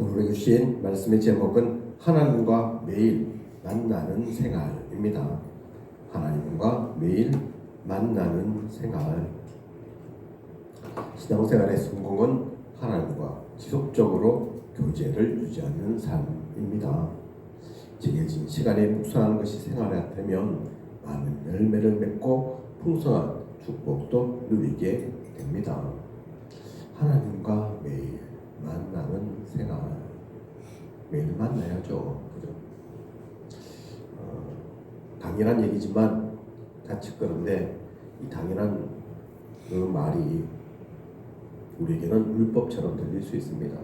오늘 주신 말씀의 제목은 하나님과 매일 만나는 생활입니다. 하나님과 매일 만나는 생활. 신앙생활의 성공은 하나님과 지속적으로 교제를 유지하는 삶입니다. 정해진 시간에 묵상하는 것이 생활이 되면 많은 열매를 맺고 풍성한 축복도 누리게 됩니다. 하나님과 매일 만나는 생활. 매일 만나야죠. 그죠? 당연한 얘기지만 자칫 그런데 이 당연한 그 말이 우리에게는 율법처럼 들릴 수 있습니다.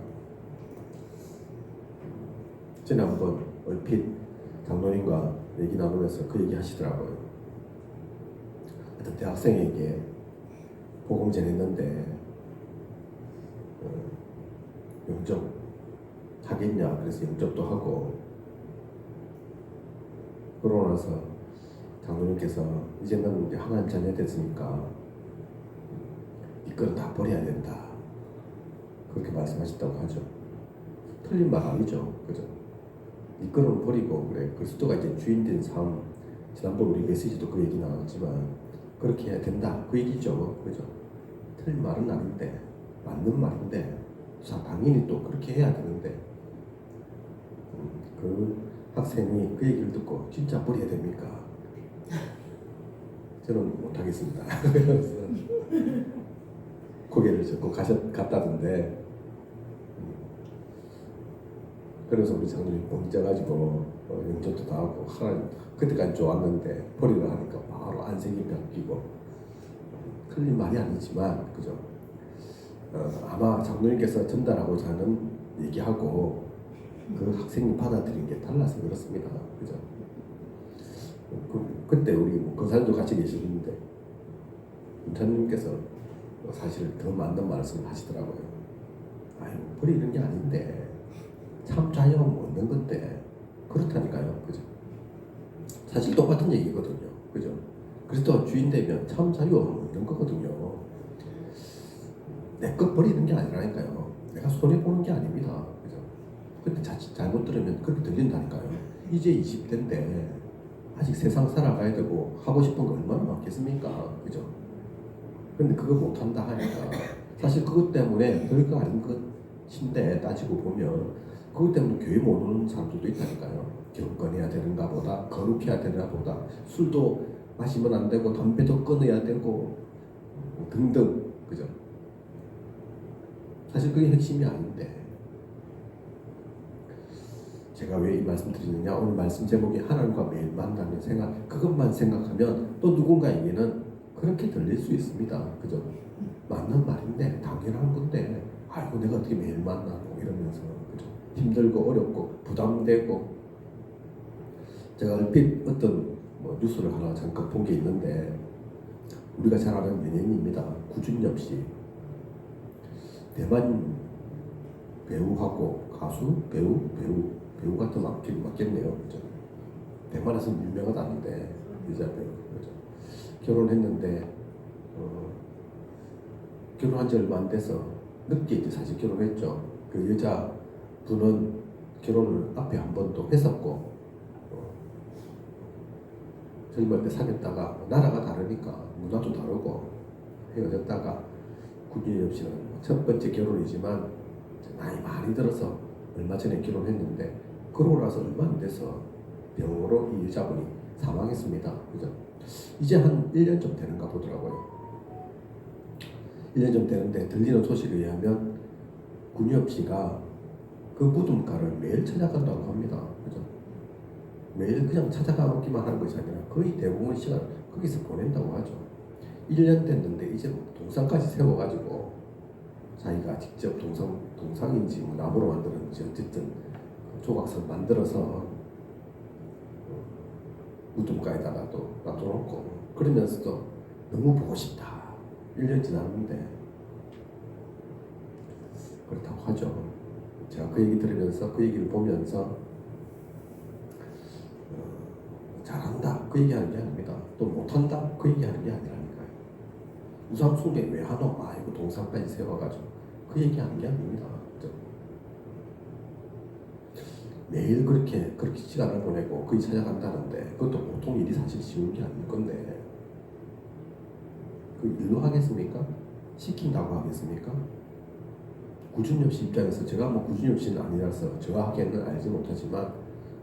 전에 한번 얼핏 장로님과 얘기 나누면서 그 얘기 하시더라고요. 어떤 대학생에게 복음 전했는데 영접 하겠냐 그래서 영접도 하고, 그러고 나서 장로님께서 이제는 이제 하나님 자녀 됐으니까 이거를 다 버려야 된다 그렇게 말씀하셨다고 하죠. 틀린 말 아니죠, 그죠? 이거는 버리고 그래 그리스도가 이제 주인된 삶, 지난번 우리 메시지도 그 얘기 나왔지만 그렇게 해야 된다 그 얘기죠, 그죠? 틀린 말은 아닌데 맞는 말인데 당연히 또 그렇게 해야 되는데 그 학생이 그 얘기를 듣고 진짜 버려야 됩니까? 저는 못하겠습니다. 그래서 고개를 젓고 갔다던데, 그래서 우리 장로님 봉져가지고 영접도 다 하고 하나님 그때까지 좋았는데 버리려 하니까 바로 안색이 바뀌고, 틀린 말이 아니지만 그죠? 아마 장로님께서 전달하고자 하는 얘기하고 그 학생이 받아들인 게 달라서 그렇습니다. 그죠? 그때 우리 권사님도 같이 계시는데 권사님께서 사실 더 맞는 말씀을 하시더라고요. 아유, 버리는 게 아닌데 참 자유함은 얻는 건데 그렇다니까요. 그죠? 사실 똑같은 얘기거든요. 그죠? 그리스도가 주인 되면 참 자유함은 얻는 거거든요. 내 것 버리는 게 아니라니까요. 내가 손해보는 게 아닙니다. 그죠? 근데 자칫 잘못 들으면 그렇게 들린다니까요. 이제 20대인데 아직 세상 살아가야 되고 하고 싶은 거 얼마나 많겠습니까? 그죠? 근데 그거 못한다 하니까 사실 그것 때문에 별거 아닌 것인데 따지고 보면 그것 때문에 교회 못 오는 사람들도 있다니까요. 경건해야 되는가 보다, 거룩해야 되는가 보다, 술도 마시면 안 되고 담배도 끊어야 되고 등등. 그죠? 사실 그게 핵심이 아닌데, 제가 왜 이 말씀 드리느냐, 오늘 말씀 제목이 하나님과 매일 만나는 생활, 그것만 생각하면 또 누군가에게는 그렇게 들릴 수 있습니다. 그죠? 맞는 말인데 당연한 건데 아이고 내가 어떻게 매일 만나고 이러면서, 그죠? 힘들고 어렵고 부담되고. 제가 얼핏 어떤 뉴스를 하나 잠깐 본 게 있는데, 우리가 잘 아는 연예인입니다. 구준엽 씨. 대만 배우하고 가수, 배우가 더 맞겠네요. 그죠? 대만에서는 유명하다는데, 여자 배우. 그죠? 결혼했는데 결혼한 지 얼마 안 돼서 늦게 이제 사실 결혼했죠. 그 여자 분은 결혼을 앞에 한 번 또 했었고, 젊을 때 사귀었다가 나라가 다르니까 문화도 다르고 헤어졌다가, 구준엽 씨는 첫 번째 결혼이지만 나이 많이 들어서 얼마 전에 결혼했는데 그러고 나서 얼마 안 돼서 병으로 이 여자분이 사망했습니다. 그죠? 이제 한 1년 좀 되는가 보더라고요. 1년 좀 되는데 들리는 소식에 의하면 구준엽 씨가 그 무덤가를 매일 찾아간다고 합니다. 그죠? 매일 그냥 찾아가기만 하는 것이 아니라 거의 대부분 시간 거기서 보낸다고 하죠. 1년 됐는데 이제 동상까지 세워가지고 자기가 직접 동상인지 나무로 만들었는지 어쨌든 조각상 만들어서 무덤가에다가 또 놔둬놓고, 그러면서도 너무 보고 싶다. 1년 지났는데 그렇다고 하죠. 제가 그 얘기 들으면서, 그 얘기를 보면서 잘한다 그 얘기하는 게 아닙니다. 또 못한다 그 얘기하는 게 아니라니까요. 우상 숭배 왜 하노? 이거 동상까지 세워가지고 그 얘기하는 게 아닙니다. 매일 그렇게 시간을 보내고 거기 찾아간다는데 그것도 보통 일이 사실 쉬운 게 아닐 건데 그 일로 하겠습니까? 시킨다고 하겠습니까? 구준엽 씨 입장에서 제가 뭐 구준엽 씨는 아니라서 정확하게는 알지 못하지만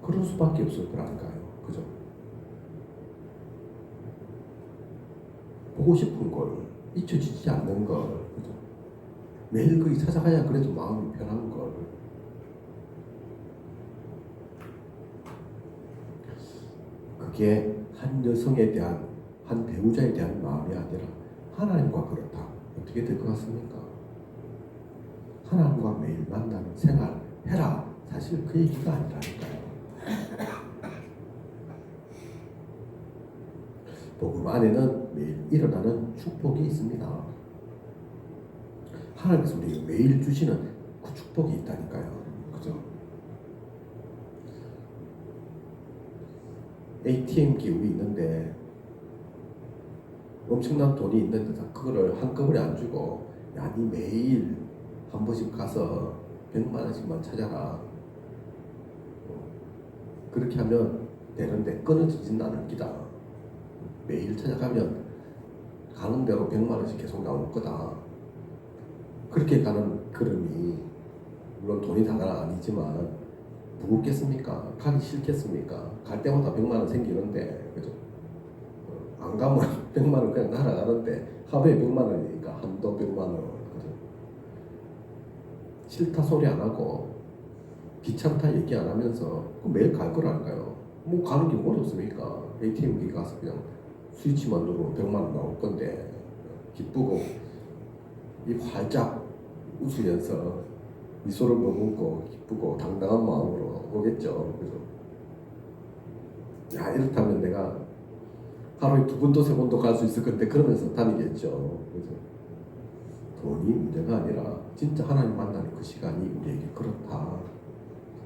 그럴 수밖에 없을 거라니까요. 그죠? 보고 싶은 걸, 잊혀지지 않는 걸, 그죠? 매일 거기 찾아가야 그래도 마음이 편한 걸. 그게 한 여성에 대한, 한 배우자에 대한 마음이 아니라 하나님과 그렇다. 어떻게 될 것 같습니까? 하나님과 매일 만나는 생활 해라. 사실 그 얘기가 아니라니까요. 복음 안에는 매일 일어나는 축복이 있습니다. 하나님께서 우리에게 매일 주시는 그 축복이 있다니까요. 그죠? ATM 기울이 있는데 엄청난 돈이 있는데 그거를 한꺼번에 안 주고 야, 니 매일 한 번씩 가서 100만 원씩만 찾아라. 그렇게 하면 되는데 끊어지진 않을 기다. 매일 찾아가면 가는 대로 100만 원씩 계속 나올 거다. 그렇게 가는 걸음이 물론 돈이 다가 아니지만 무겁겠습니까? 가기 싫겠습니까? 갈 때마다 100만 원 생기는데 그죠? 안 가면 100만 원 그냥 날아가는데 하루에 100만 원이니까 한도 100만 원. 그죠? 싫다 소리 안 하고 귀찮다 얘기 안 하면서 매일 갈 거라니까요. 뭐 가는 게 뭐 어렵습니까? ATM기 가서 그냥 스위치만 누르면 100만 원 나올 건데 기쁘고 이 활짝 웃으면서 미소를 머금고 기쁘고 당당한 마음으로 오겠죠. 그죠? 야, 이렇다면 내가 하루에 2번도 3번도 갈 수 있을 건데 그러면서 다니겠죠. 그죠? 돈이 문제가 아니라 진짜 하나님 만나는 그 시간이 우리에게 그렇다.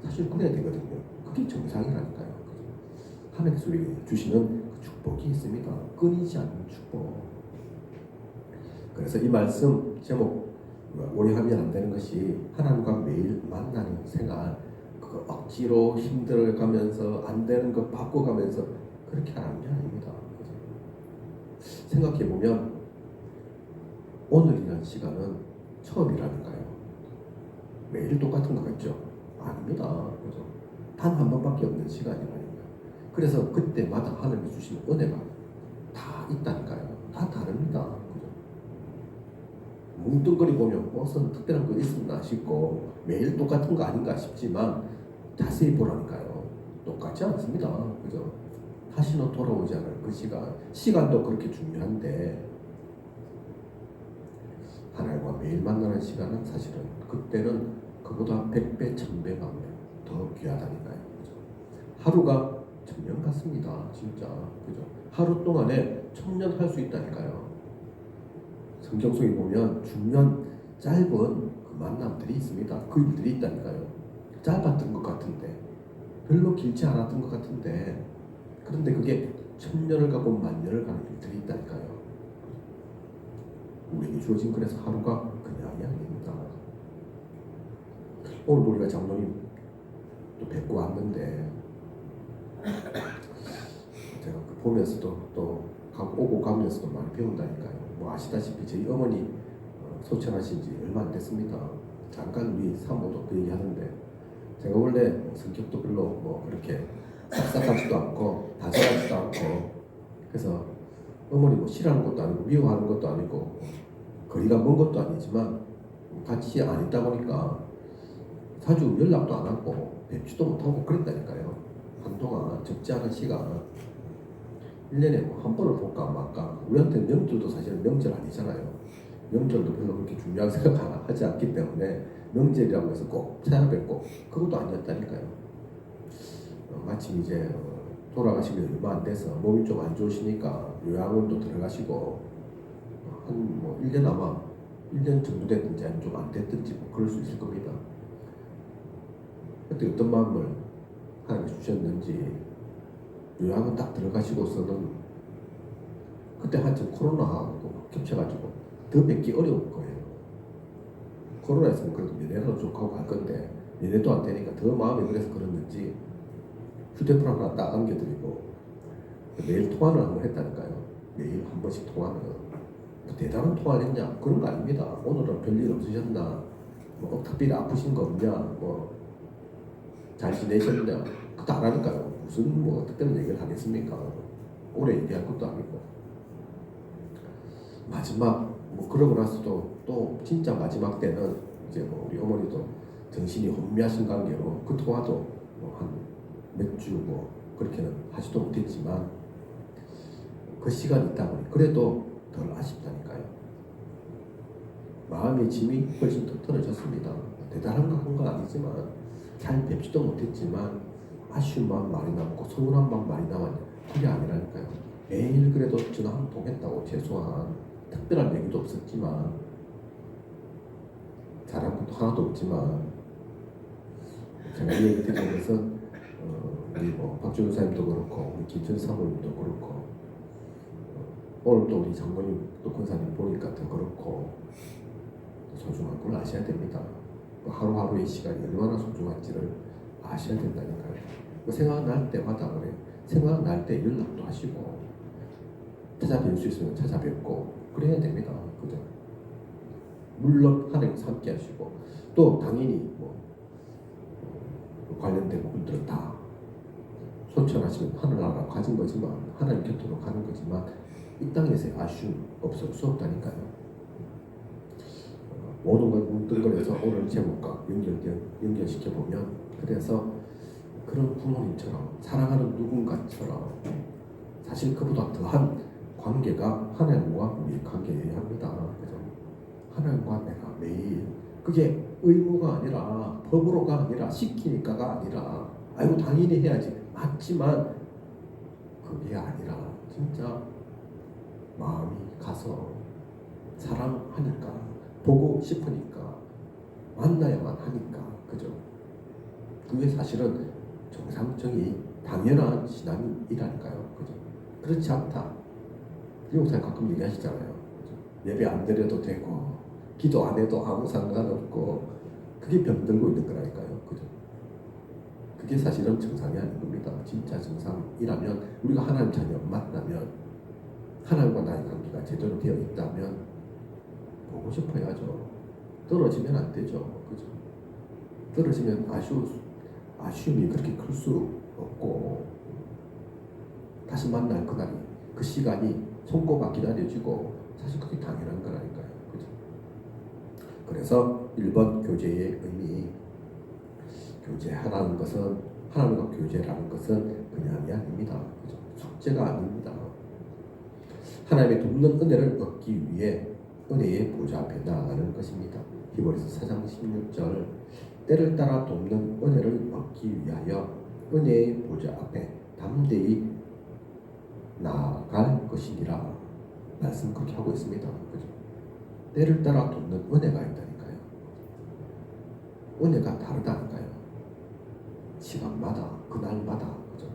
사실 그래야 되거든요. 그게 정상이라니까요. 그죠? 하나님께서 우리에게 주시는 그 축복이 있습니다. 끊이지 않는 축복. 그래서 이 말씀 제목 오래하면 안 되는 것이 하나님과 매일 만나는 생활, 그거 억지로 힘들어가면서 안 되는 거 바꿔가면서 그렇게 하는 게 아닙니다. 생각해 보면 오늘이라는 시간은 처음이라니까요. 매일 똑같은 거 같죠? 아닙니다. 그죠? 단 한 번밖에 없는 시간이라니까요. 그래서 그때마다 하나님이 주시는 은혜가 다 있다니까요. 다 다릅니다. 뭉뚱그리 보면 무슨 특별한 거 있었나 싶고 매일 똑같은 거 아닌가 싶지만 자세히 보라니까요. 똑같지 않습니다. 그죠? 다시는 돌아오지 않을 그 시간도 그렇게 중요한데 하나님과 매일 만나는 시간은 사실은 그때는 그보다 100배, 1000배, 만배 더 귀하다니까요. 그죠? 하루가 1000년 같습니다. 진짜. 그죠? 하루 동안에 1000년 할 수 있다니까요. 성경 속에 보면 중요한 짧은 그 만남들이 있습니다. 그 일들이 있다니까요. 짧았던 것 같은데 별로 길지 않았던 것 같은데 그런데 그게 1000년을 가고 10,000년을 가는 일들이 있다니까요. 우리에게 주어진 그래서 하루가 그냥이 아닙니다. 오늘 우리가 장로님 또 뵙고 왔는데 제가 보면서도 또 오고 가면서도 많이 배운다니까요. 뭐 아시다시피 저희 어머니 소천하신 지 얼마 안 됐습니다. 잠깐 우리 사모도 그 얘기 하는데 제가 원래 성격도 별로 뭐 그렇게 싹싹하지도 않고 다정하지도 않고 그래서 어머니 뭐 싫어하는 것도 아니고 미워하는 것도 아니고 거리가 먼 것도 아니지만 같이 안 있다 보니까 자주 연락도 안 하고 뵙지도 못하고 그랬다니까요. 한동안 적지 않은 시간 1년에 뭐 한 번을 볼까 말까. 우리한테는 명절도 사실 명절 아니잖아요. 명절도 별로 그렇게 중요하게 생각하지 않기 때문에 명절이라고 해서 꼭 찾아뵙고 그것도 아니었다니까요. 마침 이제 돌아가시기 얼마 안 돼서 몸이 좀 안 좋으시니까 요양원도 들어가시고 한 뭐 1년 아마 1년 정도 됐든지 아니면 좀 안 됐든지 뭐 그럴 수 있을 겁니다. 그때 어떤 마음을 하나님께 주셨는지 요양원 딱 들어가시고서는 그때 한참 코로나하고 겹쳐가지고 더 뵙기 어려운 거예요. 코로나 있으면 그래도 면회라도 좀 가고 갈 건데 연애도 안 되니까 더 마음이 그래서 그랬는지 휴대폰 하나 딱 안겨드리고 매일 통화를 한번 했다니까요. 매일 한 번씩 통화는. 뭐 대단한 통화를 했냐? 그런 거 아닙니다. 오늘은 별일 없으셨나? 뭐 특별히 아프신 거 없냐? 뭐 잘 지내셨냐? 그것도 안 하니까요. 무슨 뭐 특별한 얘기를 하겠습니까? 오래 얘기할 것도 아니고. 마지막 뭐 그러고 나서도 또 진짜 마지막 때는 이제 뭐 우리 어머니도 정신이 혼미하신 관계로 그 통화도 뭐 한 몇 주 뭐 그렇게는 하지도 못했지만 그 시간이 있다 보니 그래도 덜 아쉽다니까요. 마음의 짐이 훨씬 더 덜어졌습니다. 대단한 거 한 건 아니지만 잘 뵙지도 못했지만 아쉬운 마음 많이 남고 서운한 마음 많이 남았냐? 그게 아니라니까요. 매일 그래도 전화 한 통 했다고 최소한 특별한 얘기도 없었지만 잘한 것도 하나도 없지만 제가 이 얘기 드리는 것은 우리 뭐 박준호 사님도 그렇고 우리 김천 사모님도 그렇고 오늘 또 우리 장모님 또 권사님 보니까 더 그렇고 소중한 걸 아셔야 됩니다. 하루하루의 시간이 얼마나 소중한지를 아셔야 된다니까요. 생각날 때마다 그래. 생각날 때 연락도 하시고 찾아뵐 수 있으면 찾아뵙고 그래야 됩니다. 그죠? 물론 하나님께서 함께 하시고 또 당연히 뭐 관련된 분들은 다 소천하시면 하늘나라 가진 거지만 하나님 곁으로 가는 거지만 이 땅에서의 아쉬움 없을 수 없다니까요. 모든 걸 뭉뚱그려서 오늘 제목과 연결시켜보면 그래서 그런 부모님처럼 사랑하는 누군가처럼 사실 그보다 더한 관계가 하나님과 우리의 관계여야 합니다. 그죠? 하나님과 내가 매일 그게 의무가 아니라 법으로가 아니라 시키니까가 아니라 아이고 당연히 해야지 맞지만 그게 아니라 진짜 마음이 가서 사랑하니까 보고 싶으니까 만나야만 하니까 그죠? 그게 사실은 정상적인 당연한 신앙이라니까요. 그죠? 그렇지 않다. 유목사님 가끔 얘기하시잖아요. 그죠? 예배 안 드려도 되고 기도 안 해도 아무 상관없고 그게 병들고 있는 거라니까요. 그죠? 그게 사실은 정상이 아닌 겁니다. 진짜 정상이라면 우리가 하나님 자녀 만나면 하나님과 나의 관계가 제대로 되어 있다면 보고 싶어야죠. 떨어지면 안 되죠. 그죠? 떨어지면 아쉬움이 그렇게 클 수 없고 다시 만날 그날이 그 시간이 손꼽아 기다려지고 사실 그게 당연한 거라니까요. 그죠? 그래서 1번 교제의 의미 교제하라는 것은 하나님과 교제라는 것은 그냥이 아닙니다. 그죠? 숙제가 아닙니다. 하나님의 돕는 은혜를 얻기 위해 은혜의 보좌 앞에 나아가는 것입니다. 히브리서 4장 16절 때를 따라 돕는 은혜를 얻기 위하여 은혜의 보좌 앞에 담대히 나아갈 것이니라 말씀 그렇게 하고 있습니다. 그죠? 때를 따라 돕는 은혜가 있다니까요. 은혜가 다르다니까요. 시간마다 그날마다 그죠?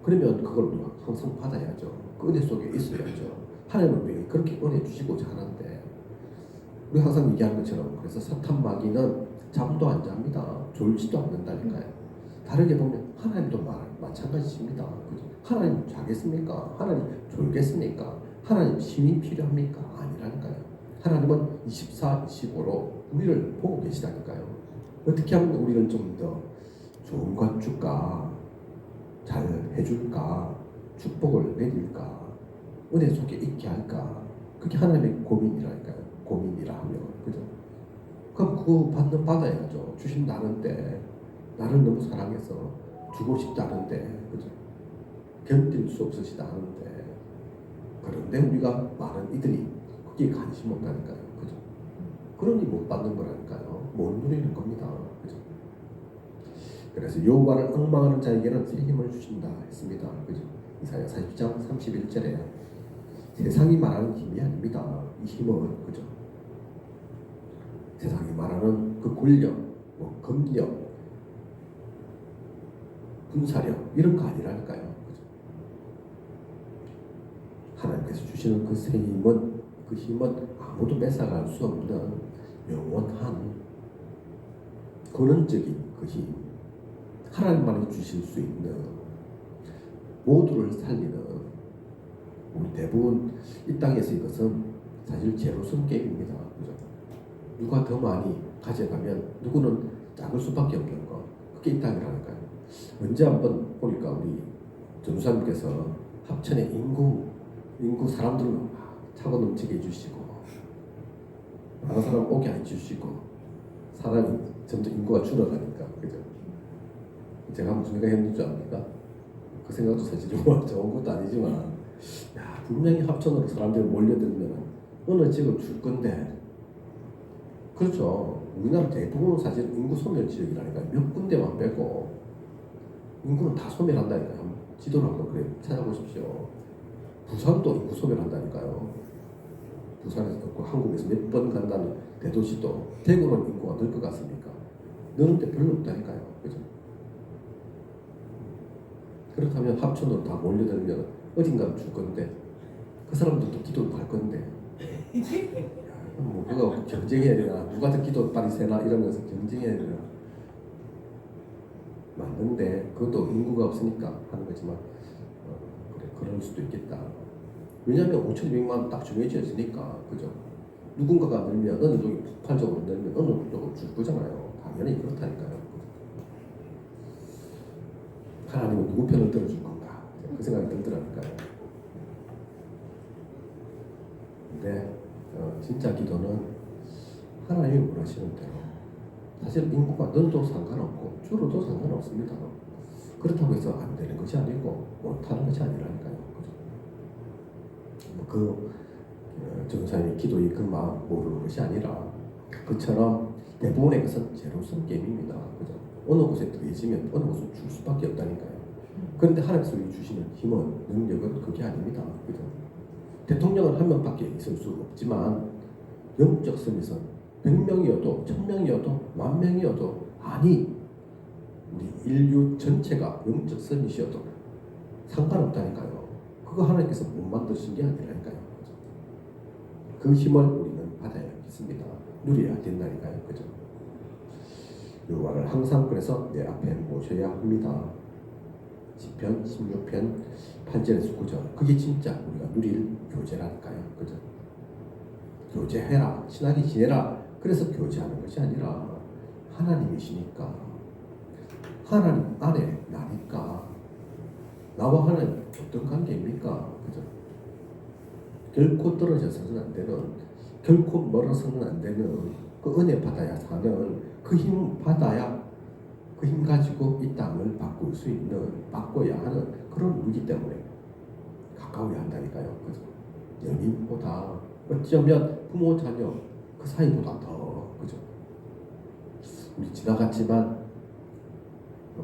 그러면 그걸 우리가 항상 받아야죠. 그 은혜 속에 있어야죠. 하나님은 왜 그렇게 은혜 주시고자 하는데 우리 항상 얘기하는 것처럼 그래서 사탄 마귀는 잠도 안 잡니다. 졸지도 않는다니까요. 다르게 보면 하나님도 마찬가지입니다. 그죠? 하나님 자겠습니까? 하나님 졸겠습니까? 하나님 힘이 필요합니까? 아니라니까요. 하나님은 24, 25로 우리를 보고 계시다니까요. 어떻게 하면 우리를 좀 더 좋은 것 줄까? 잘 해줄까? 축복을 내릴까? 은혜 속에 있게 할까? 그게 하나님의 고민이라니까요. 고민이라 하면 그죠? 그럼 그거 받아야죠. 주신다는데 나를 너무 사랑해서 주고 싶다는데 그죠? 견딜 수 없으시다는데 그런데 우리가 많은 이들이 거기에 관심 없다니까요. 그죠? 그러니 못 받는 거라니까요. 못 누리는 겁니다. 그죠? 그래서 여호와를 앙망하는 자에게는 새 힘을 주신다 했습니다. 그죠? 이사야 40장 31절에 세상이 말하는 힘이 아닙니다. 이 힘은 그죠? 세상이 말하는 그 권력, 뭐 검력, 군사력 이런 거 아니라니까요. 그죠? 하나님께서 주시는 그 새 힘은 그 힘은 아무도 뺏어갈 수 없는 영원한 근원적인 그 힘, 하나님만이 주실 수 있는 모두를 살리는, 우리 대부분 이 땅에서 이것은 사실 제로섬 게임입니다. 그죠? 누가 더 많이 가져가면 누구는 작을 수밖에 없는 거, 그게 이 땅이라니까요. 언제 한번 보니까 우리 전우사님께서 합천의 인구 사람들로 차고 넘치게 해주시고 많은 사람 오게 해주시고 사람이 점점 인구가 줄어가니까, 그죠? 제가 무슨 생각 했는 줄 압니까? 그 생각도 사실 좋은 것도 아니지만, 야, 분명히 합천으로 사람들이 몰려들면 어느 지역 줄 건데, 그렇죠. 우리나라 대부분 사실 인구 소멸 지역이라니까요. 몇 군데만 빼고 인구는 다 소멸한다니까요. 지도를 한번 그래 찾아보십시오. 부산도 인구 소멸한다니까요. 부산에서 한국에서 몇 번 간다는 대도시도 대구는 인구가 늘 것 같습니까? 느는데 별로 없다니까요. 그죠? 그렇다면 합천으로 다 몰려들면 어딘가 줄 건데, 그 사람들도 기도를 할 건데, 뭐 누가 경쟁해야 되나, 누가 더 기도 빨리 세나 이러면서 경쟁해야 되나. 맞는데 그것도 인구가 없으니까 하는 거지만, 그래, 그럴 수도 있겠다. 왜냐하면 5,200만 딱 정해져 있으니까, 그죠? 누군가가 늘면 어느 쪽이 폭발적으로 늘면 어느 쪽으로 줄 거잖아요. 당연히 그렇다니까요. 하나님은 누구 편을 들어줄 건가? 그 생각이 들더라니까요. 근데 진짜 기도는 하나님이 원하시는 대로, 사실 인구가 늘도 상관없고 줄어도 상관없습니다. 그렇다고 해서 안 되는 것이 아니고 못하는 것이 아니라니까요. 그 전사님이 기도의 그 마음 모르는 것이 아니라, 그처럼 대부분의 것은 제로섬 게임입니다. 그죠? 어느 곳에 더해지면 어느 곳은 줄 수밖에 없다니까요. 그런데 하나님께서 주시는 힘은, 능력은 그게 아닙니다. 그죠? 대통령은 한 명밖에 있을 수 없지만 영적 선에서 100명이어도 1000명이어도 10,000명이어도, 아니 우리 인류 전체가 영적 선이셔도 상관없다니까요. 그거 하나님께서 못 만드신 게 아니라니까요. 그죠? 그 힘을 우리는 받아야겠습니다. 누려야 된다니까요. 그죠? 여호와를 항상 그래서 내 앞에 모셔야 합니다. 시편 16편 8절에서 9절, 그게 진짜 우리가 누릴 교제라니까요. 그죠? 교제해라, 친하게 지내라, 그래서 교제하는 것이 아니라, 하나님이시니까, 하나님 안에 나니까, 나와 하나님 어떤 관계입니까? 그죠? 결코 떨어져서는 안 되는, 결코 멀어서는 안 되는, 그 은혜 받아야 사는, 그 힘 받아야, 그 힘 가지고 이 땅을 바꿀 수 있는, 바꿔야 하는 그런 우리기 때문에 가까워야 한다니까요. 그죠? 연인보다, 어쩌면 부모 자녀 그 사이보다 더, 그죠? 우리 지나갔지만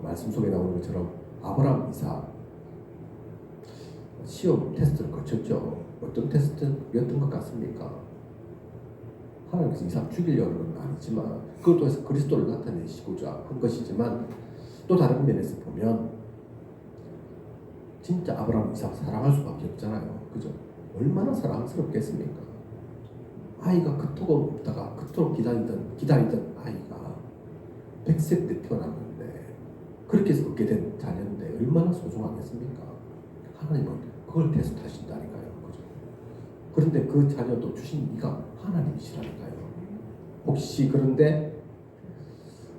말씀 속에 나오는 것처럼 아브라함, 이삭 시험 테스트를 거쳤죠. 어떤 테스트였던 것 같습니까? 하나님께서 이삭 죽이려는 건 아니지만, 그걸 통해서 그리스도를 나타내시고자 한 것이지만, 또 다른 면에서 보면 진짜 아브라함, 이삭 사랑할 수밖에 없잖아요. 그죠? 얼마나 사랑스럽겠습니까? 아이가 그토록 없다가 그토록 기다리던 아이가 100세 때 태어났는데, 그렇게 해서 얻게 된 자녀인데 얼마나 소중하겠습니까? 하나님은 그걸 테스트하신다니까요. 그죠? 그런데 그 자녀도 주신 이가 하나님이시라니까요. 혹시 그런데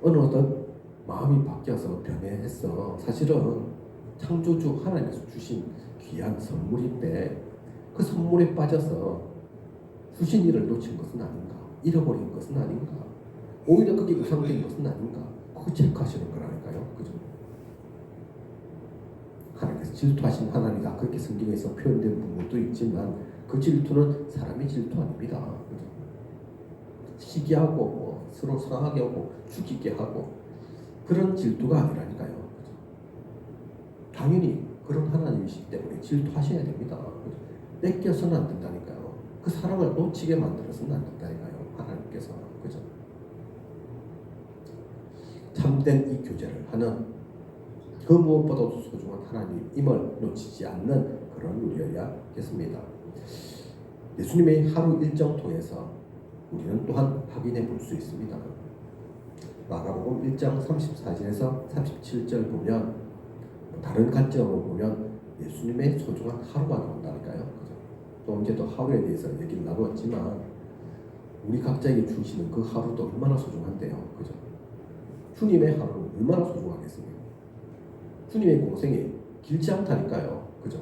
어느덧 마음이 바뀌어서 변해했어. 사실은 창조주 하나님께서 주신 귀한 선물인데, 그 선물에 빠져서 주신 일을 놓친 것은 아닌가, 잃어버린 것은 아닌가, 오히려 그게 우상된 것은 아닌가, 그거 체크하시는 거라니까요. 그죠? 하나님께서 질투하신 하나님이다, 그렇게 성경에서 표현된 부분도 있지만, 그 질투는 사람의 질투 아닙니다. 그죠? 시기하고 뭐 서로 상하게 하고 죽이게 하고 그런 질투가 아니라니까요. 그죠? 당연히 그런 하나님이시기 때문에 질투하셔야 됩니다. 그죠? 뺏겨서는 안 된다니까요. 그 사랑을 놓치게 만들어서는 안 된다니까요. 하나님께서. 그죠? 참된 이 교제를 하는, 그 무엇보다도 소중한 하나님임을 놓치지 않는 그런 우리여야겠습니다. 예수님의 하루 일정 통해서 우리는 또한 확인해 볼 수 있습니다. 마가복음 1장 34절에서 37절 보면 다른 관점으로 보면 예수님의 소중한 하루가 나온다니까요. 그죠? 좀 이제 또 하루에 대해서 얘기를 나누었지만 우리 각자에게 주시는 그 하루도 얼마나 소중한데요. 그죠? 주님의 하루는 얼마나 소중하겠습니까? 주님의 공생이 길지 않다니까요. 그죠?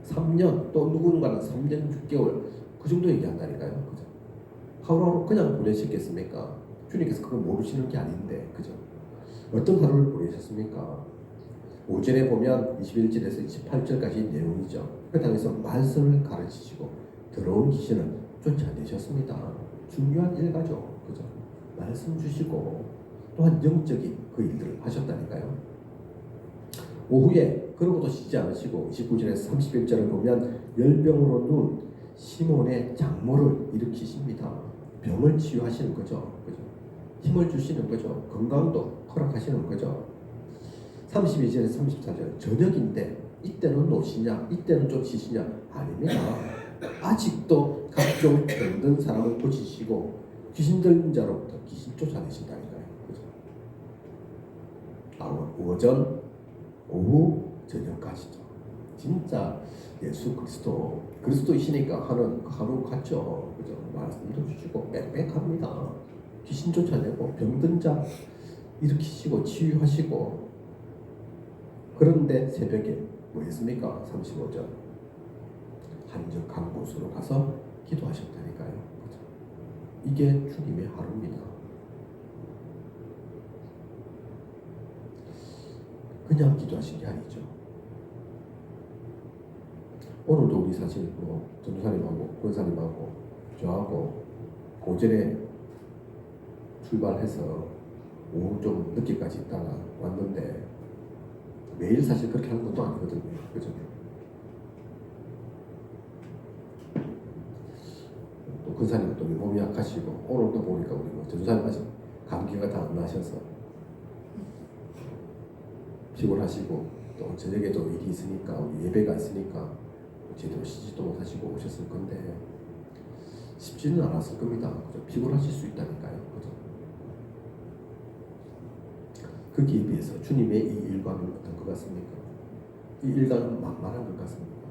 3년 또 누군가는 3년 6개월 그 정도 얘기한다니까요. 그죠? 하루하루 그냥 보내시겠습니까? 주님께서 그걸 모르시는 게 아닌데, 그죠? 어떤 하루를 보내셨습니까? 오전에 보면 21절에서 28절까지 내용이죠. 그 땅에서 말씀을 가르치시고 더러운 귀신을 쫓아내셨습니다. 중요한 일가죠. 그죠? 말씀 주시고 또한 영적인 그 일들을 하셨다니까요. 오후에 그러고도 쉬지 않으시고 29절에서 31절을 보면 열병으로 누운 시몬의 장모를 일으키십니다. 병을 치유하시는 거죠. 그죠? 힘을 주시는 거죠. 건강도 허락하시는 거죠. 32절에서 34절 저녁인데 이때는 노시냐 이때는 좀 쉬시냐 아닙니다. 아직도 각종 병든 사람을 고치시고 귀신 들린 자로부터 귀신 쫓아내신다니까요. 그죠? 오전 오후 저녁까지죠. 진짜 예수 그리스도이시니까 하는 그 하루 같죠. 그죠? 말씀도 주시고 빽빽합니다. 귀신 쫓아내고 병든 자 일으키시고 치유하시고. 그런데 새벽에 뭐 했습니까? 35절 한적한 곳으로 가서 기도하셨다니까요. 그죠? 이게 주님의 하루입니다. 그냥 기도하신 게 아니죠. 오늘도 우리 사실 뭐 전도사님하고 권사님하고 저하고 오전에 출발해서 오후 좀 늦게까지 있다가 왔는데 매일 사실 그렇게 하는 것도 아니거든요. 그죠? 또 권사님은 또 몸이 약하시고 오늘 또 보니까 우리 뭐 전도사님 아직 감기가 다 안 나셔서 피곤하시고 또 저녁에도 일이 있으니까 우리 예배가 있으니까 제대로 쉬지도 못하시고 오셨을 건데 쉽지는 않았을 겁니다. 그죠? 피곤하실 수 있다니까요. 그죠? 거기에 비해서 주님의 이 일과는 어떤 것 같습니까? 이 일과는 만만한 것 같습니까?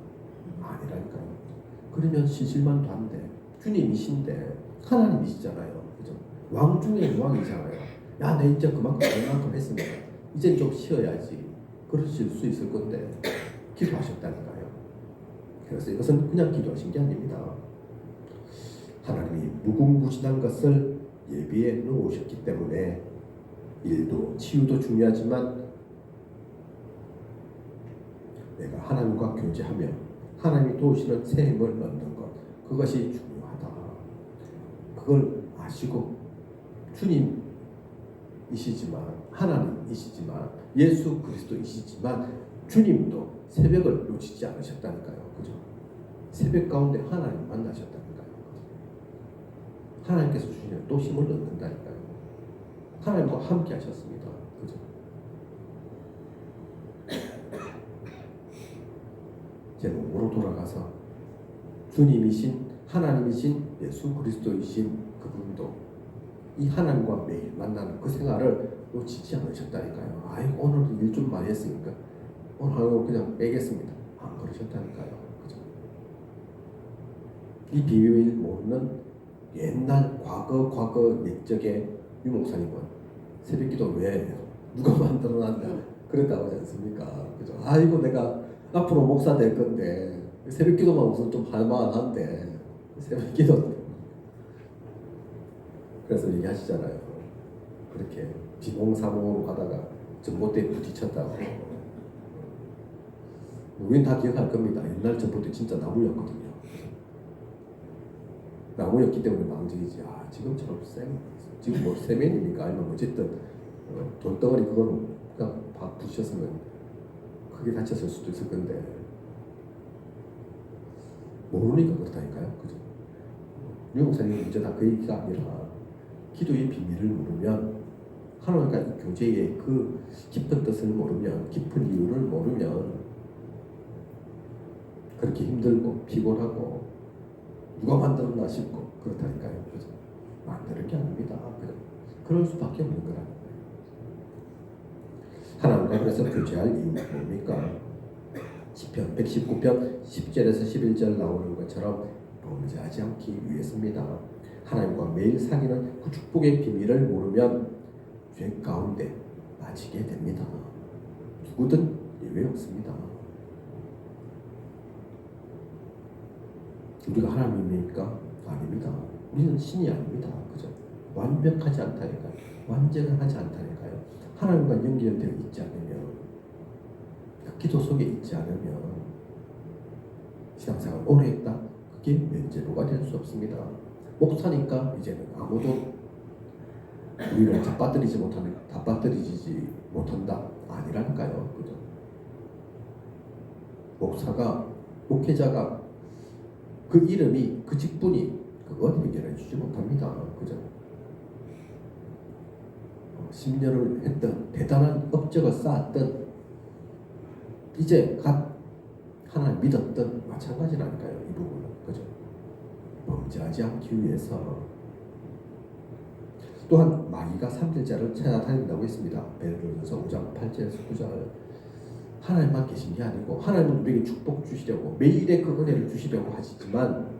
아니라니까요. 그러면 쉬실만도 한데 주님이신데 하나님이시잖아요. 그죠? 왕 중에 왕이잖아요. 야, 내 이제 그만큼 했습니다. 이제 좀 쉬어야지. 그러실 수 있을 건데 기도하셨다니까요. 그래서 이것은 그냥 기도하신 게 아닙니다. 하나님이 무궁무진한 것을 예비해 놓으셨기 때문에 일도 치유도 중요하지만 내가 하나님과 교제하며 하나님이 도우시는 새 힘을 얻는 것, 그것이 중요하다. 그걸 아시고 주님이시지만 하나님이시지만 예수 그리스도이시지만 주님도 새벽을 놓치지 않으셨다니까요. 그죠? 새벽 가운데 하나님 만나셨다니까요. 하나님께서 주시는 또 힘을 얻는다니까요. 하나님과 함께 하셨습니다. 그죠? 제 몸으로 돌아가서 주님이신 하나님이신 예수 그리스도이신 그분도 이 하나님과 매일 만나는 그 생활을 놓치지 않으셨다니까요. 아이고 오늘 일 좀 많이 했으니까 오늘 하루 그냥 빼겠습니다. 안 그러셨다니까요. 그죠? 이 비밀을 모르는 옛날 과거 옛적의 유 목사님은 새벽기도 왜 누가 만들어놨냐 그랬다고 하지 않습니까? 그죠? 아이고 내가 앞으로 목사 될 건데 새벽기도만 우선 좀 할만한데 새벽기도 그래서 얘기하시잖아요. 그렇게 비몽사몽으로 가다가 전봇대에 부딪혔다고. 우린 다 기억할 겁니다. 옛날 전봇대 진짜 나무였거든요. 나무였기 때문에 망정이지. 지금처럼 지금 뭐 세면입니까? 아니면 어쨌든 돌덩어리 그거는 그냥 박 부딪혔으면 크게 다쳤을 수도 있을 건데 모르니까 그렇다니까요. 그죠? 유 목사님 문제 다 그 얘기가 아니라 기도의 비밀을 모르면 하나님과 이 교제의 그 깊은 뜻을 모르면 깊은 이유를 모르면 그렇게 힘들고 피곤하고 누가 만들었나 싶고 그렇다니까요. 그죠? 만드는 게 아닙니다. 그죠? 그럴 수밖에 없는 거라는 거예요. 하나님과 그래서 교제할 이유가 뭡니까? 시편 119편 10절에서 11절 나오는 것처럼 범죄하지 않기 위해서입니다. 하나님과 매일 사귀는 그 축복의 비밀을 모르면 죄 가운데 빠지게 됩니다. 누구든 예외 없습니다. 우리가 하나님입니까? 아닙니다. 우리는 신이 아닙니다. 그죠? 완벽하지 않다니까요. 완전하지 않다니까요. 하나님과 연결되어 있지 않으면, 기도 속에 있지 않으면 신앙생활 오래 했다? 그게 면죄부가 될 수 없습니다. 목사니까 이제는 아무도 우리를 잡아들이지 못한다? 아니라니까요. 그죠? 목회자가 그 이름이, 그 직분이 그건 해결해 주지 못합니다. 그죠? 10년을 했던 대단한 업적을 쌓았던, 이제 갓 하나님 믿었던 마찬가지라니까요. 이 부분은. 그죠? 범죄하지 않기 위해서. 또한 마귀가 삼킬자를 찾아다닌다고 했습니다. 베드로전서 5장 8절에서 9절. 하나님만 계신 게 아니고 하나님은 우리에게 축복 주시려고 매일의 그 은혜를 주시려고 하시지만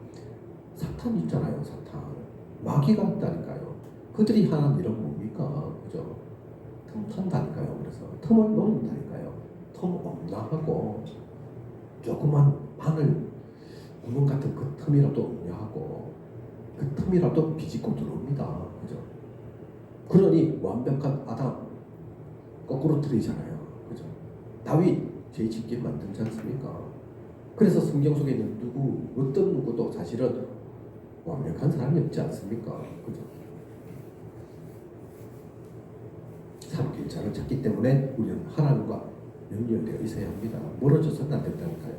사탄 있잖아요. 사탄. 마귀가 있다니까요. 그들이 하는 일은 뭡니까? 그죠? 틈 탄다니까요. 그래서 틈을 노린다니까요. 틈 없나 하고 조그만 바늘 구멍 같은 그 틈이라도 없냐 하고 그 틈이라도 비집고 들어옵니다. 그죠? 그러니 완벽한 아담 거꾸로 틀리잖아요. 그죠? 다윗 죄 짓게 만들지 않습니까? 그래서 성경 속에 있는 어떤 누구도 사실은 완벽한 사람이 없지 않습니까? 그죠? 삼킬자를 찾기 때문에 우리는 하나님과 연결되어 있어야 합니다. 멀어져서는 안 된다니까요.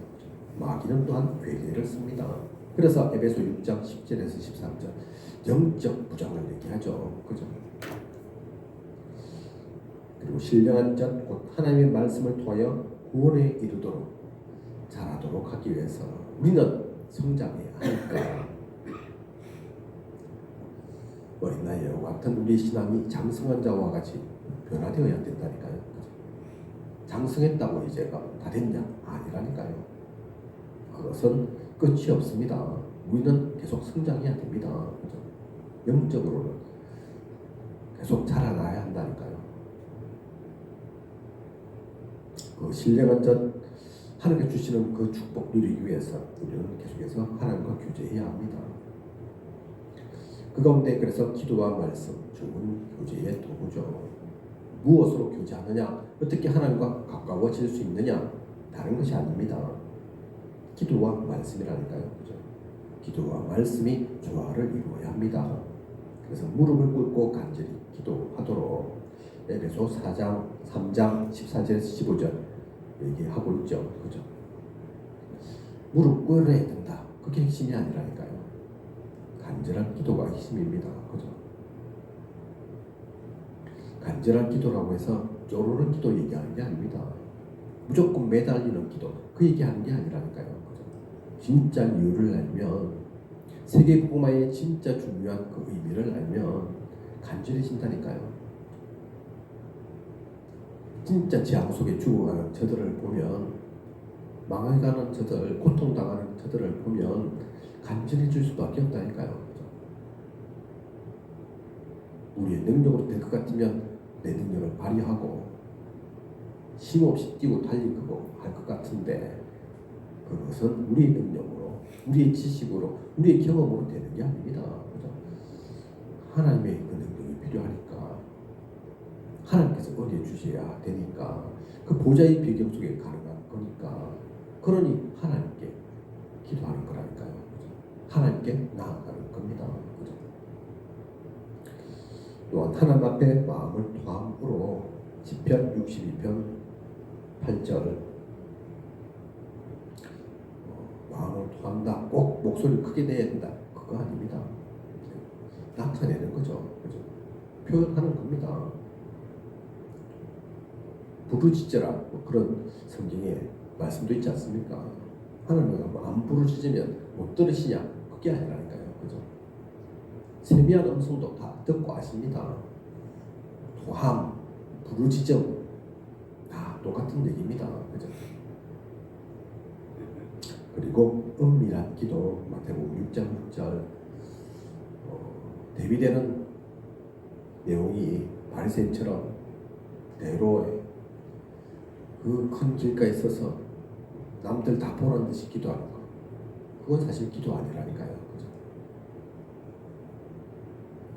마귀는 또한 괴계를 씁니다. 그래서 에베소 6장 10절에서 13절 영적 부장을 얘기하죠. 그죠? 그리고 신령한 전 곧 하나님의 말씀을 통하여 구원에 이르도록 자라도록 하기 위해서 우리는 성장해야 하니까 어린 나이와 같은 우리 신앙이 장성한 자와 같이 변화되어야 된다니까요. 그죠? 장성했다고 이제가 다 됐냐? 아니라니까요. 그것은 끝이 없습니다. 우리는 계속 성장해야 됩니다. 그죠? 영적으로는 계속 자라나야 한다니까요. 그 신령한 전 하나님께 주시는 그 축복 누리기 위해서 우리는 계속해서 하나님과 교제해야 합니다. 그 가운데 그래서 기도와 말씀, 좋은 교제의 도구죠. 무엇으로 교제하느냐? 어떻게 하나님과 가까워질 수 있느냐? 다른 것이 아닙니다. 기도와 말씀이라니까요. 그죠? 기도와 말씀이 조화를 이루어야 합니다. 그래서 무릎을 꿇고 간절히 기도하도록 에베소 4장 3장 14절에서 15절 얘기하고 있죠. 그죠? 무릎 꿇어야 된다. 그게 핵심이 아니라니까요. 간절한 기도가 핵심입니다. 그죠? 간절한 기도라고 해서 쪼르는 기도 얘기하는 게 아닙니다. 무조건 매달리는 기도 그 얘기하는 게 아니라니까요. 그죠? 진짜 이유를 알면 세계복음화의 진짜 중요한 그 의미를 알면 간절해진다니까요. 진짜 재앙 속에 죽어가는 저들을 보면, 망해가는 저들, 고통당하는 저들을 보면 간절해질 수밖에 없다니까요. 우리의 능력으로 될 것 같으면 내 능력을 발휘하고 힘없이 뛰고 달리고 할 것 같은데 그것은 우리의 능력으로, 우리의 지식으로, 우리의 경험으로 되는 게 아닙니다. 그죠? 하나님의 그 능력이 필요하니까, 하나님께서 은혜 주셔야 되니까, 그 보좌의 배경 속에 가능한 거니까, 그러니 하나님께 기도하는 거라니까요. 그죠? 하나님께 나아가는 겁니다. 그죠? 또한 하나님 앞에 마음을 토함으로 시편 62편 8절 마음을 토한다. 꼭 목소리를 크게 내야 된다. 그거 아닙니다. 나타내는 거죠. 그죠? 표현하는 겁니다. 부르짖으라 뭐 그런 성경에 말씀도 있지 않습니까? 하나님은 안 부르짖으면 못 들으시냐? 그게 아니라니까요. 그죠? 세미한 음성도 다 듣고 아십니다. 토함, 부르짖음 다 똑같은 얘기입니다. 그죠? 그리고 은밀한 기도 마태복음 6장 6절 대비되는 내용이 바리새인처럼 대로에 그 큰 길가에 서서 남들 다 보는 듯이 기도하는 거, 그건 사실 기도 아니라니까요. 그죠?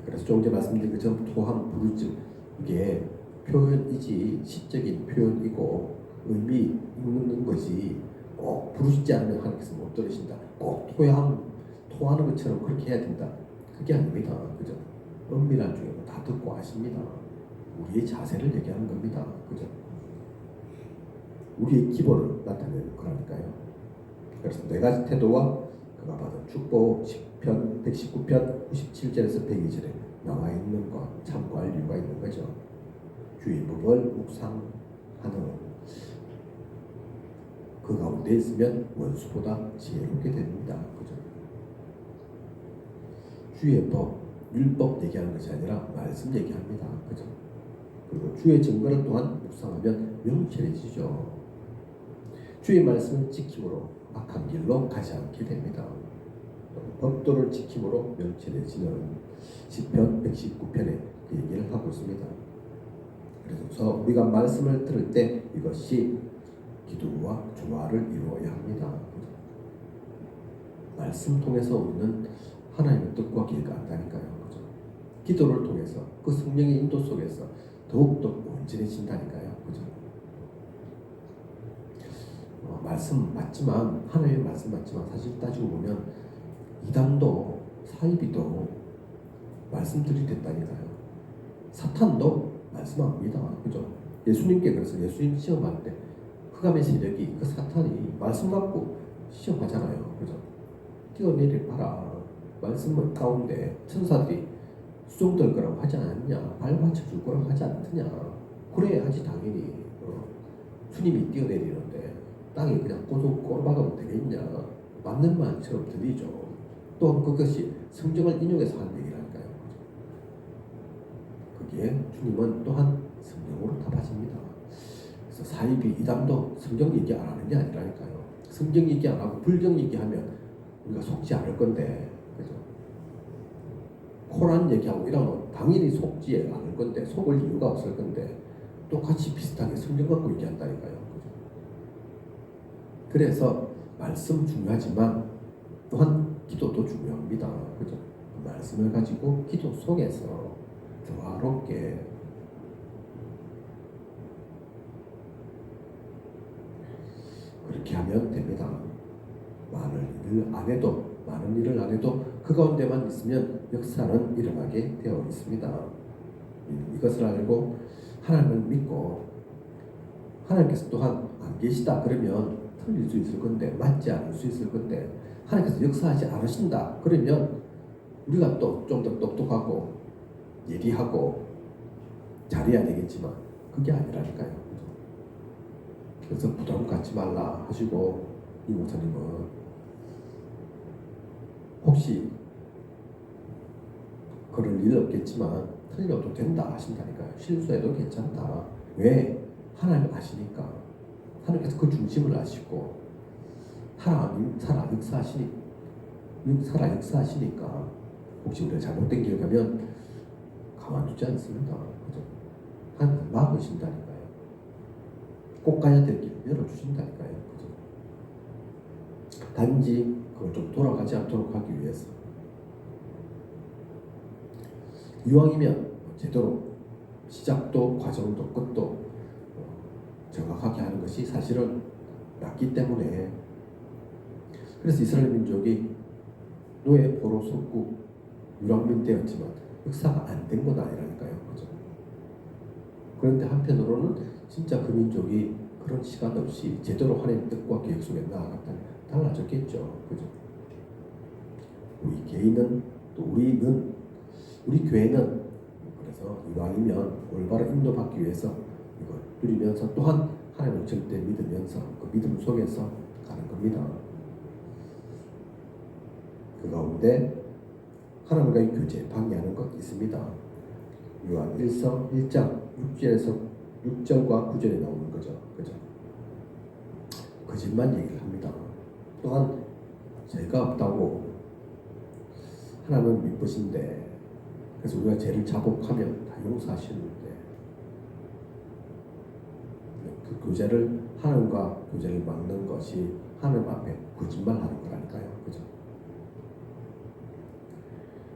그래서 좀 전에 말씀드린 것처럼 토함, 부르짖음 이게 표현이지 시적인 표현이고 의미 있는 것이 꼭 부르짖지 않으면 하나님께서 못 들으신다. 꼭 토하는 것처럼 그렇게 해야 된다. 그게 아닙니다. 그죠? 은밀한 중에 다 듣고 아십니다. 우리의 자세를 얘기하는 겁니다. 그죠? 우리의 기본을 나타내는 거라니까요. 그래서 네 가지 태도와 그가 받은 축복 10편, 119편, 97절에서 102절에 나와 있는 것 참고할 이유가 있는 거죠. 주의 법을 묵상하는 그 가운데 있으면 원수보다 지혜롭게 됩니다. 그죠? 주의 법, 율법 얘기하는 것이 아니라 말씀 얘기합니다. 그죠? 그리고 주의 증거를 또한 묵상하면 명철해지죠. 주의 말씀을 지킴으로 악한 길로 가지 않게 됩니다. 법도를 지킴으로 명철해지는 시편 119편에 그 얘기를 하고 있습니다. 그래서 우리가 말씀을 들을 때 이것이 기도와 조화를 이루어야 합니다. 말씀 통해서 우리는 하나님의 뜻과 길을 안다니까요. 그죠? 기도를 통해서 그 성령의 인도 속에서 더욱더 온전해진다니까요. 그죠? 말씀 맞지만 하나님의 말씀 맞지만 사실 따지고 보면 이단도 사이비도 말씀 들이댔다니까요. 사탄도 말씀합니다. 그죠? 예수님께 그래서 예수님 시험할 때 흑암의 세력이 그 사탄이 말씀 갖고 시험하잖아요. 그죠? 뛰어내릴 봐라. 말씀 가운데 천사들이 수종될 거라고 하지 않았냐? 발받쳐줄 거라고 하지 않느냐? 그래야지 당연히 주님이 뛰어내리는데 땅에 그냥 꼬박하면 되겠냐? 맞는 말처럼 들리죠. 또한 그것이 성경을 인용해서 하는 얘기라니까요. 거기에 주님은 또한 성경으로 답하십니다. 그래서 사이비 이단도 성경 얘기 안 하는 게 아니라니까요. 성경 얘기 안 하고 불경 얘기하면 우리가 속지 않을 건데, 그죠? 코란 얘기하고 이러면 당연히 속지 않을 건데, 속을 이유가 없을 건데, 똑같이 비슷하게 성경 갖고 얘기한다니까요. 그죠? 그래서 말씀 중요하지만 또한 기도도 중요합니다. 그죠? 말씀을 가지고 기도 속에서 조화롭게 그렇게 하면 됩니다. 많은 일을 안 해도 그 가운데만 있으면 역사는 일어나게 되어 있습니다. 이것을 알고 하나님을 믿고 하나님께서 또한 안 계시다 그러면 틀릴 수 있을 건데 맞지 않을 수 있을 건데 하나님께서 역사하지 않으신다 그러면 우리가 또 좀 더 똑똑하고 예리하고 잘해야 되겠지만 그게 아니라니까요. 그래서 부담 갖지 말라 하시고 이 목사님은 혹시 그럴 일 없겠지만 틀려도 된다 하신다니까요. 실수해도 괜찮다. 왜? 하나님 아시니까. 하나님께서 그 중심을 아시고 하나님 살아 역사하시니까 혹시 우리가 잘못된 길 가면 가만두지 않습니다. 그죠? 하나님 막으신다니까요. 꼭 가야 될 길 열어주신다니까요. 그죠? 단지 그걸 좀 돌아가지 않도록 하기 위해서 이왕이면 제대로 시작도 과정도 끝도 정확하게 하는 것이 사실은 낫기 때문에 그래서 이스라엘 민족이 노예 포로 속국 유랑민 되었지만 역사가 안 된 건 아니라니까요. 그죠? 그런데 한편으로는 진짜 그 민족이 그런 시간 없이 제대로 하나님의 뜻과 계획 속에 나아갔다면 달라졌겠죠. 그죠? 우리 개인은 또 우리 교회는 그래서 이왕이면 올바로 인도받기 위해서 이걸 누리면서 또한 하나님을 절대 믿으면서 그 믿음 속에서 가는 겁니다. 그 가운데 하나님과의 교제 방해하는 것 있습니다. 요한 1서 1장 6절에서 6절과 9절에 나오는 거죠. 그죠? 거짓말 얘기를 합니다. 또한 죄가 없다고 하나님은 미쁘신데 그래서 우리가 죄를 자복하면 다 용서하시는데 그 교제를 하나님과 교제를 막는 것이 하나님 앞에 거짓말하는 거라니까요. 그죠?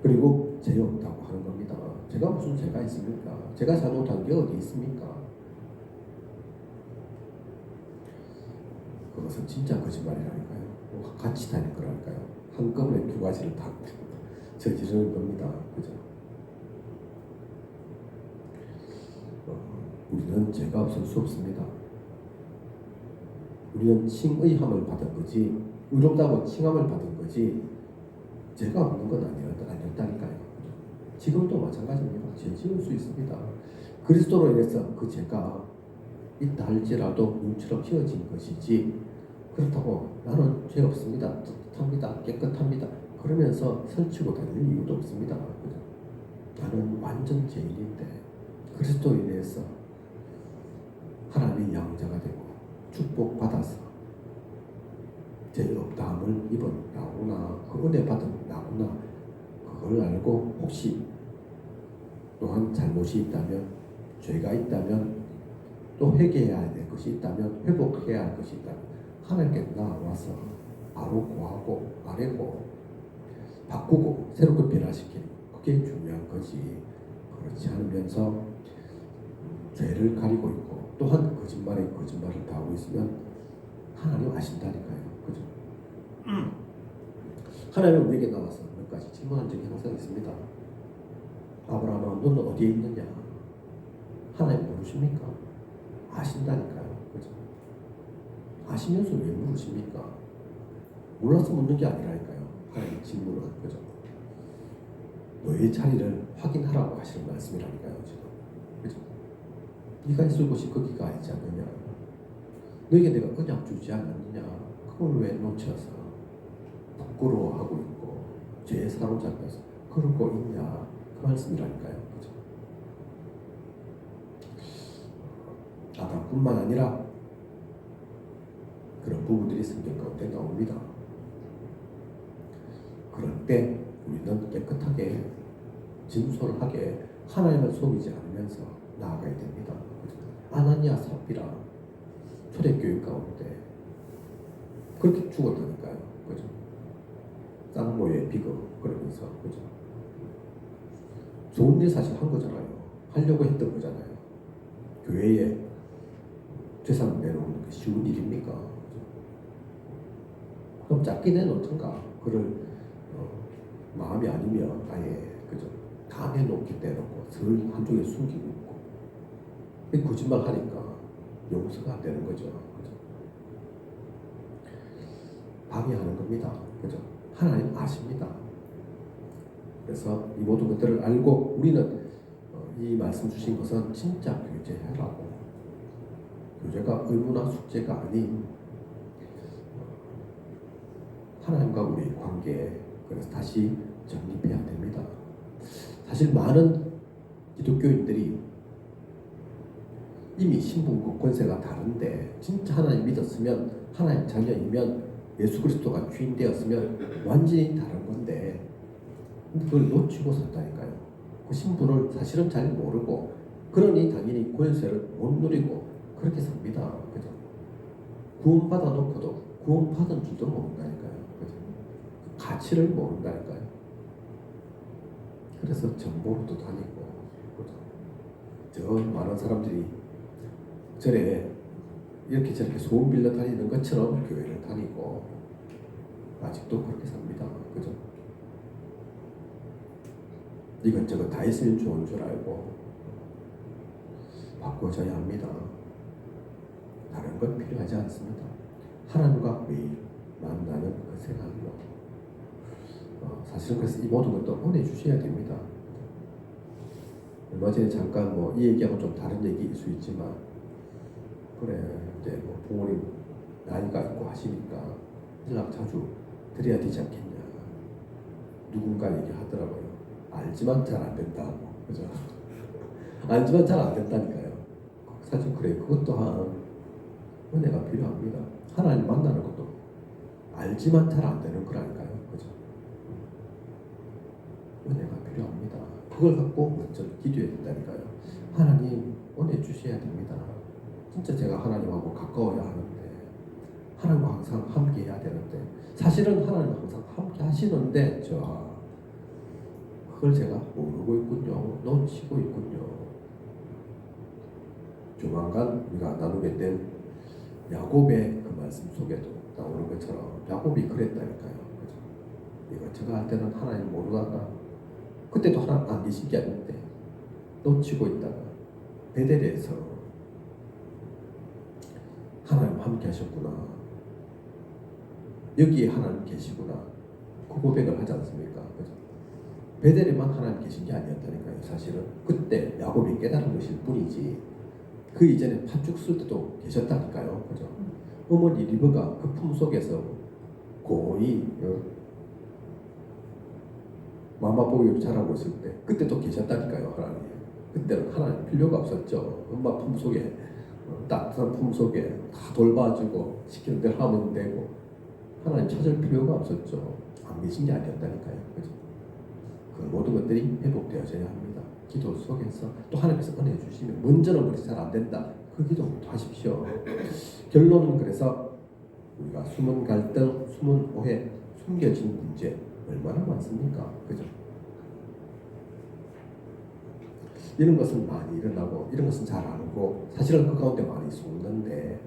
그리고 죄 없다고 하는 겁니다. 제가 무슨 죄가 있습니까? 제가 잘못한 게 어디 있습니까? 그것은 진짜 거짓말이라니까요. 같이 다닐 거라니까요. 한꺼번에 두 가지를 다 저지르는 겁니다. 그죠? 우리는 죄가 없을 수 없습니다. 우리는 칭의함을 받은 거지, 의롭다고 칭함을 받은 거지, 죄가 없는 건 아니었다니까요. 지금도 마찬가지입니다. 죄 지을 수 있습니다. 그리스도로 인해서 그 죄가 있다 할지라도 눈처럼 지어진 것이지, 그렇다고 나는 죄 없습니다, 깨끗합니다, 깨끗합니다 그러면서 설치고 다닐 이유도 없습니다. 나는 완전 죄인인데 그리스도로 인해서 하나님의 양자가 되고 축복받아서 죄 없다함을 입은 나구나, 그 은혜 받은 나구나, 그걸 알고 혹시 또한 잘못이 있다면, 죄가 있다면, 또 회개해야 될 것이 있다면, 회복해야 할 것이 있다면 하나님께 나와서 바로 고하고 아뢰고 바꾸고 새롭게 변화시키는, 그게 중요한 거지. 그렇지 않으면서 죄를 가리고 있고 또한 거짓말에 거짓말을 당하고 있으면 하나님 아신다니까요. 그죠? 하나님은 우리에게 나와서 몇 가지 질문한 적이 항상 있습니다. 아브라함아, 너는 어디에 있느냐? 하나님 모르십니까? 아신다니까요. 그죠? 아시면서 왜 물으십니까? 몰라서 묻는 게 아니라니까요. 하나님 질문은. 그죠? 너의 자리를 확인하라고 하시는 말씀이라니까요. 지금. 그죠? 네가 있을 곳이 거기가 있지 않느냐? 너에게 내가 언약 주지 않았느냐? 그걸 왜 놓쳐서 부끄러워하고 있고 죄에 사로잡혀서 그러고 있냐? 그 말씀이라니까요. 그죠? 아담뿐만 아니라 그런 부분들이 성경 가운데 나옵니다. 그럴 때 우리는 깨끗하게 진솔하게 하나님을 속이지 않으면서 나아가야 됩니다. 아나니아 삽비라 초대교회 가운데 그렇게 죽었다니까요. 그죠? 쌍모의 비극 그러면서. 그죠? 좋은 일 사실 한 거잖아요. 하려고 했던 거잖아요. 교회에 재산 내놓는 게 쉬운 일입니까? 그죠? 그럼 짧게 내놓던가. 그를 마음이 아니면 아예 그죠? 다 내놓기 때놓고 늘 한쪽에 숨기고 있고 거짓말 하니까 용서가 안 되는 거죠. 그죠? 방해하는 겁니다. 그죠? 하나님 아십니다. 그래서 이 모든 것들을 알고 우리는 이 말씀 주신 것은 진짜 교제하라고, 교제가 의무나 숙제가 아닌 하나님과 우리의 관계, 그래서 다시 정립해야 됩니다. 사실 많은 기독교인들이 이미 신분과 권세가 다른데 진짜 하나님 믿었으면, 하나님 자녀이면, 예수 그리스도가 주인 되었으면 완전히 다른 건데 그걸 놓치고 산다니까요. 그 신분을 사실은 잘 모르고 그러니 당연히 권세를 못 누리고 그렇게 삽니다. 그죠? 구원받아 놓고도 구원받은 줄도 모른다니까요. 그죠? 그 가치를 모른다니까요. 그래서 정보로도 다니고, 그죠? 저 많은 사람들이 절에 이렇게 저렇게 소원 빌려 다니는 것처럼 교회를 다니고 아직도 그렇게 삽니다. 그죠? 이것저것 다 있으면 좋은 줄 알고 바꿔줘야 합니다. 다른 건 필요하지 않습니다. 하나님과 매일 만나는 그 생활로 사실은 그래서 이 모든 것도 보내주셔야 됩니다. 얼마 전에 잠깐 이 얘기하고 좀 다른 얘기일 수 있지만, 그래 이제 부모님 나이가 있고 하시니까 연락 자주 드려야 되지 않겠냐, 누군가 얘기하더라고요. 알지만 잘 안 된다고. 그죠? 알지만 잘 안 된다니까요. 사실 그래, 그것 또한 은혜가 필요합니다. 하나님 만나는 것도 알지만 잘 안 되는 거라니까요. 그죠? 은혜가 필요합니다. 그걸 갖고 먼저 기도해야 된다니까요. 하나님 은혜 주셔야 됩니다. 진짜 제가 하나님하고 가까워야 하는데, 하나님과 항상 함께 해야 되는데, 사실은 하나님 항상 함께 하시는데 그걸 제가 모르고 있군요. 놓치고 있군요. 조만간 우리가 나누게 된 야곱의 그 말씀 속에도 나오는 것처럼 야곱이 그랬다니까요. 그죠? 이것저것 할 때는 하나님 모르다가 그때도 하나님 안 계신 게 아닌데 놓치고 있다가 베델에서 하나님 함께 하셨구나, 여기에 하나님 계시구나, 그 고백을 하지 않습니까? 그죠? 베델에만 하나님 계신 게 아니었다니까요. 사실은 그때 야곱이 깨달은 것일 뿐이지 그 이전에 팥죽 쓸 때도 계셨다니까요. 그죠? 어머니 리브가 그 품속에서 고이 마마보이로 자라고 있을 때 그때도 계셨다니까요. 하나님. 그때는 하나님 필요가 없었죠. 엄마 품속에 따뜻한 품속에 다 돌봐주고 시키는 대로 하면 되고 하나님 찾을 필요가 없었죠. 안 계신 게 아니었다니까요. 그죠? 그 모든 것들이 회복되어져야 합니다. 기도 속에서 또 하나님께서 은혜 주시면 먼저는 그렇게 잘 안 된다. 그 기도부터 하십시오. 결론은 그래서 우리가 숨은 갈등, 숨은 오해, 숨겨진 문제 얼마나 많습니까? 그죠? 이런 것은 많이 일어나고 이런 것은 잘 알고 사실은 그 가운데 많이 속는데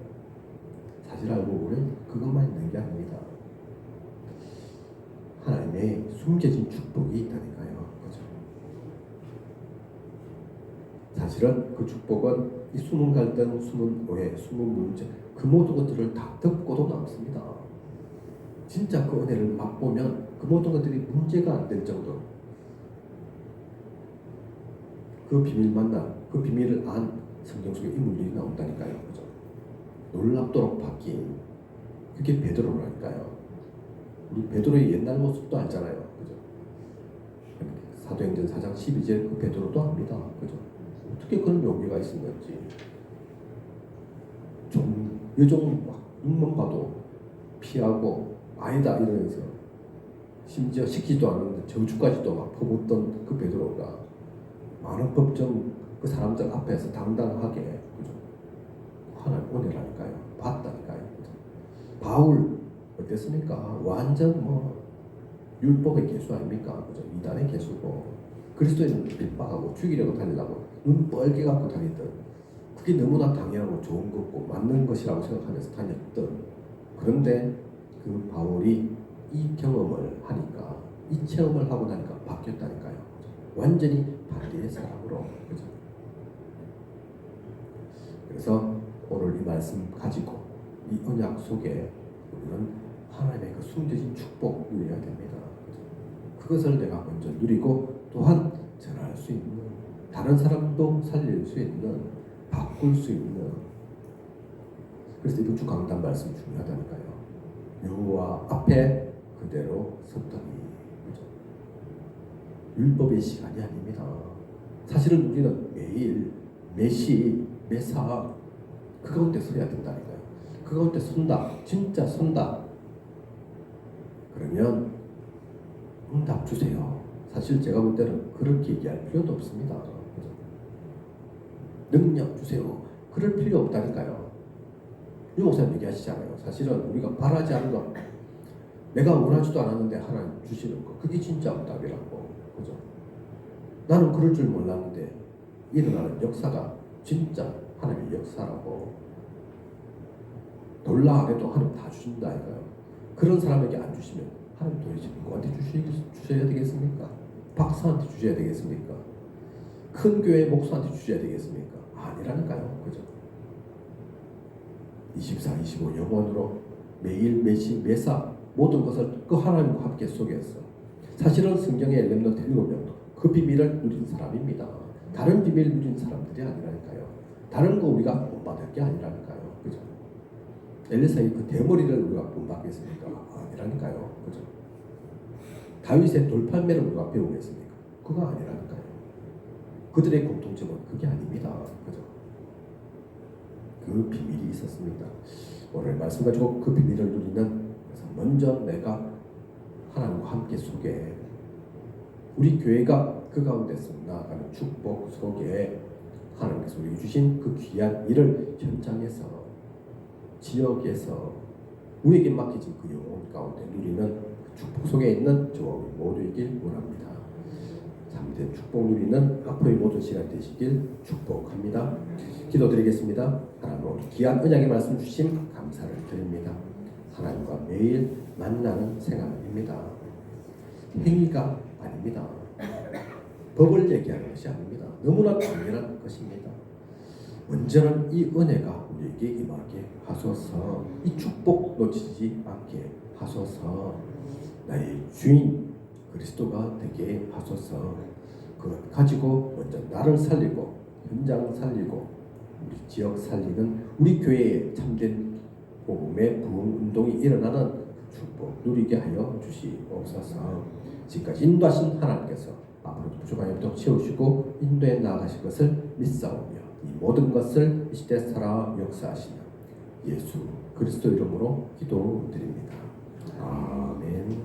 사실 알고 우리는 그것만 있는 게 아닙니다. 하나님의 숨겨진 축복이 있다니까요. 그죠? 사실은 그 축복은 이 숨은 갈등, 숨은 오해, 숨은 문제 그 모든 것들을 다 덮고도 남습니다. 진짜 그 은혜를 맛보면 그 모든 것들이 문제가 안 될 정도로 그 비밀 만나 그 비밀을 안 성경 속에 인물들이 나온다니까요. 그죠? 놀랍도록 바뀐 그게 베드로라니까요. 우리 베드로의 옛날 모습도 알잖아요. 그죠? 사도행전 4장 12절 그 베드로도 압니다. 그죠? 어떻게 그런 용기가 있었는지. 좀 여종 막 눈만 봐도 피하고 아니다 이러면서 심지어 시키지도 않았는데 저주까지도 막 퍼붓던 그 베드로가 많은 법정 그 사람들 앞에서 당당하게, 그죠? 하나님 은혜라니까요. 봤다니까요. 그죠? 바울 어땠습니까? 완전 율법의 개수 아닙니까? 그죠? 이단의 개수고 그리스도인을 핍박하고 죽이려고 다니려고 눈 뻘게 갖고 다니던 그게 너무나 당연하고 좋은 거고 맞는 것이라고 생각하면서 다녔던, 그런데 그 바울이 이 경험을 하니까 이 체험을 하고 나니까 바뀌었다니까요. 그죠? 완전히 반대의 사람으로. 그죠? 그래서 오늘 이 말씀 가지고 이 언약 속에 우리는 하나님의 그 숨겨진 축복 누려야 됩니다. 그죠? 그것을 내가 먼저 누리고 또한 전할 수 있는, 다른 사람도 살릴 수 있는, 바꿀 수 있는. 그래서 이번 주 강단 말씀 중요하다니까요. 여호와 앞에 그대로 섰더니. 그죠? 율법의 시간이 아닙니다. 사실은 우리는 매일 매시 매사 그 가운데 서야 된다니까요. 그 가운데 선다, 진짜 선다. 그러면 응답 주세요. 사실 제가 볼 때는 그렇게 얘기할 필요도 없습니다. 그죠? 능력 주세요. 그럴 필요 없다니까요. 유 목사님 얘기하시잖아요. 사실은 우리가 바라지 않은 것, 내가 원하지도 않았는데 하나님 주시는 것, 그게 진짜 응답이라고. 그죠? 나는 그럴 줄 몰랐는데 일어나는 역사가 진짜 하나님의 역사라고. 놀라 안 해도 하나님 다 주신다니까요. 그런 사람에게 안 주시면 하나님 도대체 누구한테 주셔야 되겠습니까? 박사한테 주셔야 되겠습니까? 큰 교회 목사한테 주셔야 되겠습니까? 아니라니까요. 그죠? 24, 25 영원으로 매일 매시 매사 모든 것을 그 하나님과 함께 속에서, 사실은 성경의 렘넌트 7명도 그 비밀을 누린 사람입니다. 다른 비밀을 누린 사람들이 아니라니까요. 다른 거 우리가 본받을 게 아니라니까요. 그죠? 엘리사의 그 대머리를 우리가 본받겠습니까? 아니라니까요. 그죠? 다윗의 돌팔매를 우리가 배우겠습니까? 그거 아니라니까요. 그들의 공통점은 그게 아닙니다. 그죠? 그 비밀이 있었습니다. 오늘 말씀 가지고 그 비밀을 누리는, 그래서 먼저 내가 하나님과 함께 속에, 우리 교회가 그 가운데서 나아가는 축복 속에 하나님께서 우리에게 주신 그 귀한 일을 현장에서, 지역에서 우리에게 맡겨진 그 영혼 가운데 누리는 축복 속에 있는 저와 우리 모두이길 원합니다. 참된 축복 누리는 앞으로의 모든 시간 되시길 축복합니다. 기도드리겠습니다. 하나님, 오늘 귀한 언약의 말씀 주심 감사를 드립니다. 하나님과 매일 만나는 생활입니다. 행위가 아닙니다. 법을 얘기하는 것이 아닙니다. 너무나 당연한 것입니다. 언제나 이 은혜가 우리에게 임하게 하소서. 이 축복 놓치지 않게 하소서. 나의 주인 그리스도가 되게 하소서. 그것 가지고 먼저 나를 살리고 현장 살리고 우리 지역 살리는 우리 교회의 참된 복음의 부흥 운동이 일어나는 축복 누리게 하여 주시옵소서. 지금까지 인도하신 하나님께서 앞으로도 부족한 영도 채우시고 인도에 나아가실 것을 믿사오며 이 모든 것을 이 시대 살아 역사하시는 예수 그리스도 이름으로 기도드립니다. 아멘.